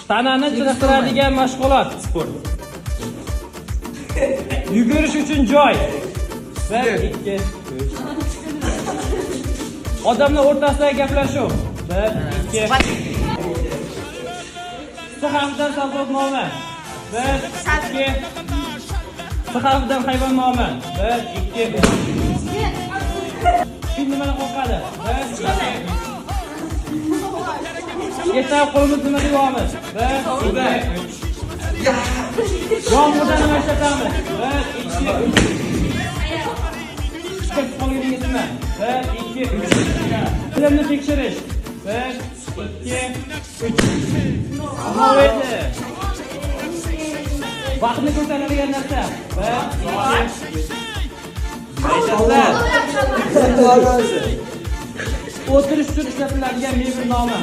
Tanani chiniqtiradigan mashg'ulot. Sport. Yugurish uchun joy. 1, 2, 3. Odamlar o'rtasidagi gaplashuv. 1, 2. Sahardan savdonoma. 1, 2. Sahardan hayvonnoma. 1, 2, 3. Fil nimadan qo'rqadi? 1, 2. Ertaga qo'limiz nima deyapmiz? 1, 2, 3. Yomg'irda nima ishlatamiz? 1, 2, 3. Chiqib qolganingiz nima? 1, 2, 3. Bilimni tekshirish. 1, 2, 3. Amoydi. Vaqtni ko'rsatadigan narsa. 1, 2. Aytasiz. O'tirish uchun ishlatiladigan mebel nomi.